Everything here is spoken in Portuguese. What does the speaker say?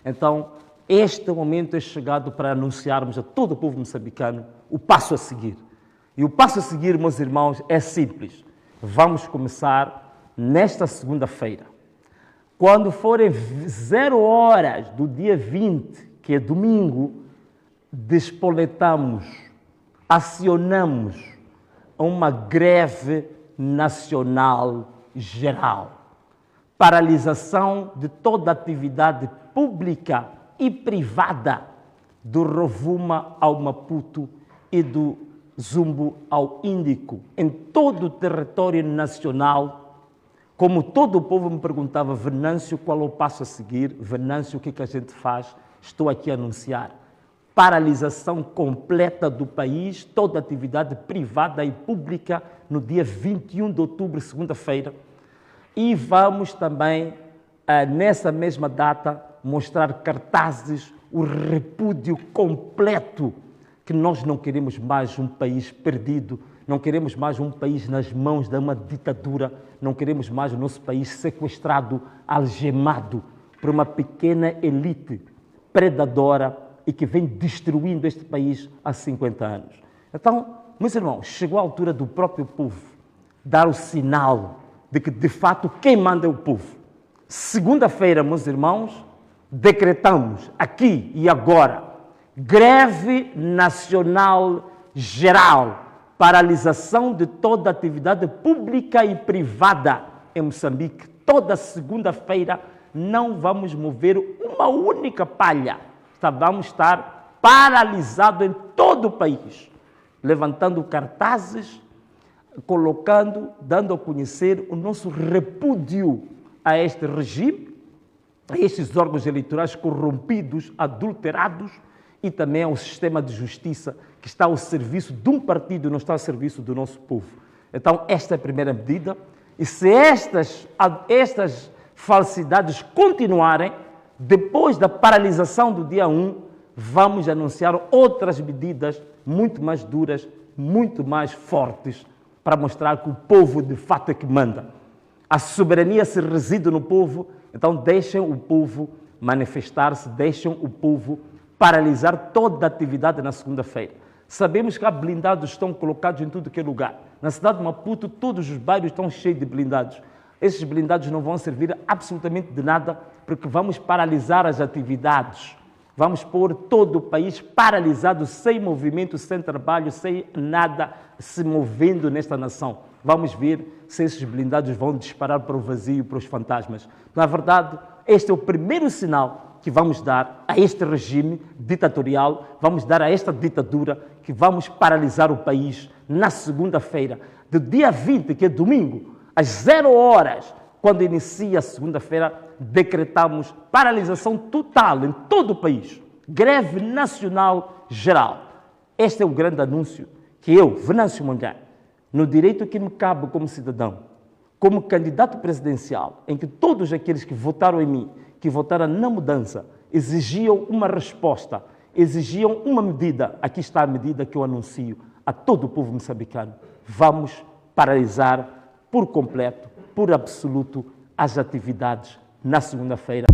Então, este momento é chegado para anunciarmos a todo o povo moçambicano o passo a seguir. E o passo a seguir, meus irmãos, é simples. Vamos começar nesta segunda-feira. Quando forem 0 horas do dia 20, que é domingo, despoletamos, acionamos uma greve nacional geral. Paralisação de toda atividade pública e privada, do Rovuma ao Maputo e do Zumbo ao Índico, em todo o território nacional. Como todo o povo me perguntava, Venâncio, qual é o passo a seguir? Venâncio, o que é que a gente faz? Estou aqui a anunciar. Paralisação completa do país, toda atividade privada e pública, no dia 21 de outubro, segunda-feira. E vamos também, nessa mesma data, mostrar cartazes, o repúdio completo, que nós não queremos mais um país perdido, não queremos mais um país nas mãos de uma ditadura, não queremos mais o nosso país sequestrado, algemado por uma pequena elite predadora e que vem destruindo este país há 50 anos. Então, meus irmãos, chegou a altura do próprio povo dar o sinal de que, de fato, quem manda é o povo. Segunda-feira, meus irmãos, decretamos aqui e agora greve nacional geral, paralisação de toda atividade pública e privada em Moçambique. Toda segunda-feira não vamos mover uma única palha. Vamos estar paralisados em todo o país, levantando cartazes, colocando, dando a conhecer o nosso repúdio a este regime, a estes órgãos eleitorais corrompidos, adulterados, e também ao sistema de justiça que está ao serviço de um partido e não está ao serviço do nosso povo. Então, esta é a primeira medida. E se estas falsidades continuarem, depois da paralisação do dia 1, vamos anunciar outras medidas muito mais duras, muito mais fortes, para mostrar que o povo de fato é que manda. A soberania se reside no povo, então deixem o povo manifestar-se, deixem o povo paralisar toda a atividade na segunda-feira. Sabemos que há blindados que estão colocados em tudo que é lugar. Na cidade de Maputo, todos os bairros estão cheios de blindados. Esses blindados não vão servir absolutamente de nada, porque vamos paralisar as atividades. Vamos pôr todo o país paralisado, sem movimento, sem trabalho, sem nada se movendo nesta nação. Vamos ver se esses blindados vão disparar para o vazio, para os fantasmas. Na verdade, este é o primeiro sinal que vamos dar a este regime ditatorial, vamos dar a esta ditadura, que vamos paralisar o país na segunda-feira, do dia 20, que é domingo, às 0 horas, quando inicia a segunda-feira, decretamos paralisação total em todo o país, greve nacional geral. Este é o grande anúncio que eu, Venâncio Mondlane, no direito que me cabe como cidadão, como candidato presidencial, em que todos aqueles que votaram em mim, que votaram na mudança, exigiam uma resposta, exigiam uma medida. Aqui está a medida que eu anuncio a todo o povo moçambicano. Vamos paralisar por completo, por absoluto, as atividades na segunda-feira.